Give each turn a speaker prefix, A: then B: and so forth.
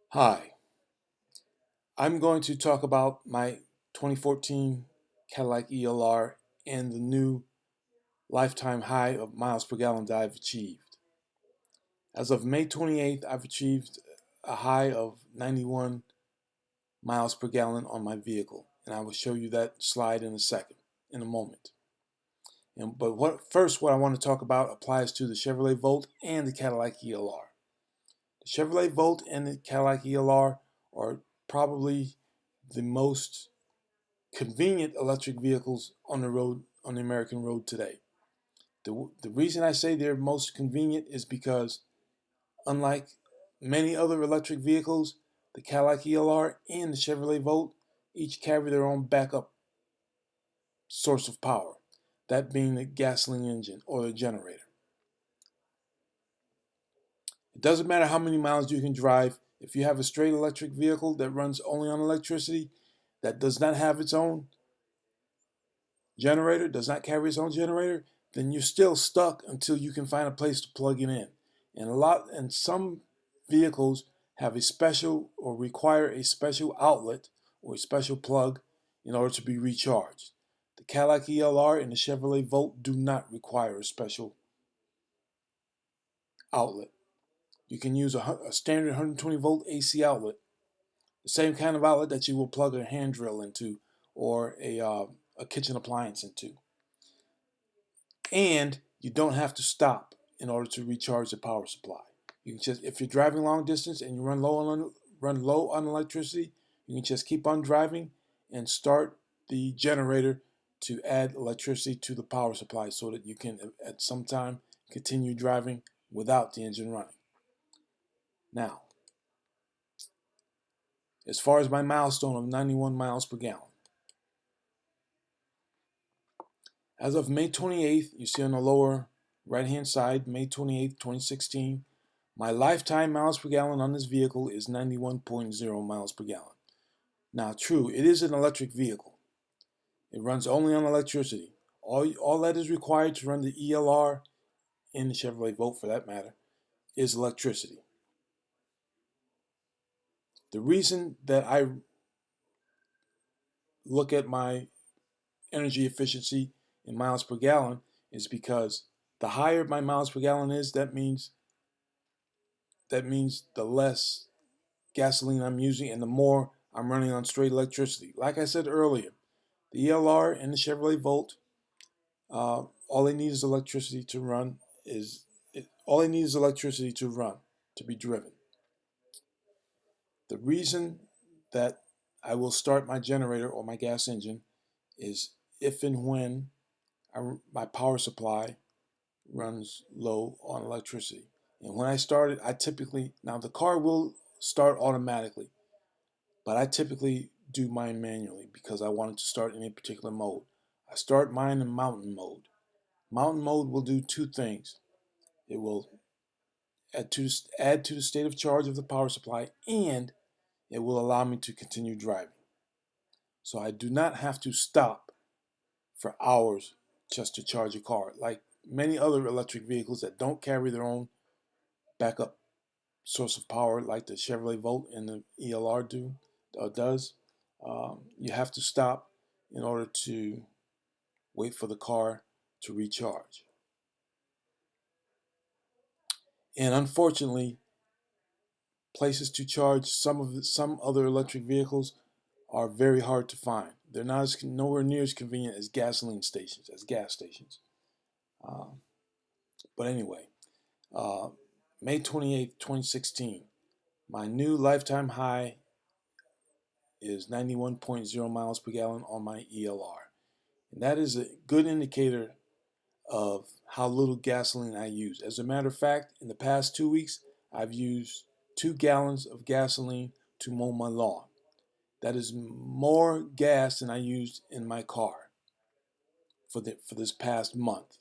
A: Hi, I'm going to talk about my 2014 Cadillac ELR and the new lifetime high of miles per gallon that I've achieved. As of May 28th, I've achieved a high of 91 miles per gallon on my vehicle, and I will show you that slide in a moment. But what I want to talk about applies to the Chevrolet Volt and the Cadillac ELR. The Chevrolet Volt and the Cadillac ELR are probably the most convenient electric vehicles on the American road today. The reason I say they're most convenient is because, unlike many other electric vehicles, the Cadillac ELR and the Chevrolet Volt each carry their own backup source of power, that being the gasoline engine or the generator. It doesn't matter how many miles you can drive. If you have a straight electric vehicle that runs only on electricity, that does not have its own generator, does not carry its own generator, then you're still stuck until you can find a place to plug it in. And some vehicles have a special or require a special outlet or a special plug in order to be recharged. The Cadillac ELR and the Chevrolet Volt do not require a special outlet. You can use a standard 120 volt AC outlet, the same kind of outlet that you will plug a hand drill into or a kitchen appliance into. And you don't have to stop in order to recharge the power supply. You can just, if you're driving long distance and you run low on electricity, you can just keep on driving and start the generator to add electricity to the power supply so that you can at some time continue driving without the engine running. Now, as far as my milestone of 91 miles per gallon, as of May 28th, you see on the lower right hand side, May 28th, 2016, my lifetime miles per gallon on this vehicle is 91.0 miles per gallon. Now, true, it is an electric vehicle. It runs only on electricity. All that is required to run the ELR, and the Chevrolet Volt for that matter, is electricity. The reason that I look at my energy efficiency in miles per gallon is because the higher my miles per gallon is, that means the less gasoline I'm using and the more I'm running on straight electricity. Like I said earlier, the ELR and the Chevrolet Volt, all they need is electricity to run. All they need is electricity to run, to be driven. The reason that I will start my generator or my gas engine is if and when my power supply runs low on electricity. And when I start it, now the car will start automatically, but I typically do mine manually because I want it to start in a particular mode. I start mine in mountain mode. Mountain mode will do two things. It will add to the state of charge of the power supply, and it will allow me to continue driving. So I do not have to stop for hours just to charge a car, like many other electric vehicles that don't carry their own backup source of power, like the Chevrolet Volt and the ELR does. You have to stop in order to wait for the car to recharge. And unfortunately, places to charge some other electric vehicles are very hard to find. They're nowhere near as convenient as gas stations. Um, but anyway, uh, May 28th, 2016, my new lifetime high is 91.0 miles per gallon on my ELR. And that is a good indicator of how little gasoline I use. As a matter of fact, in the past 2 weeks, I've used 2 gallons of gasoline to mow my lawn. That is more gas than I used in my car for this past month.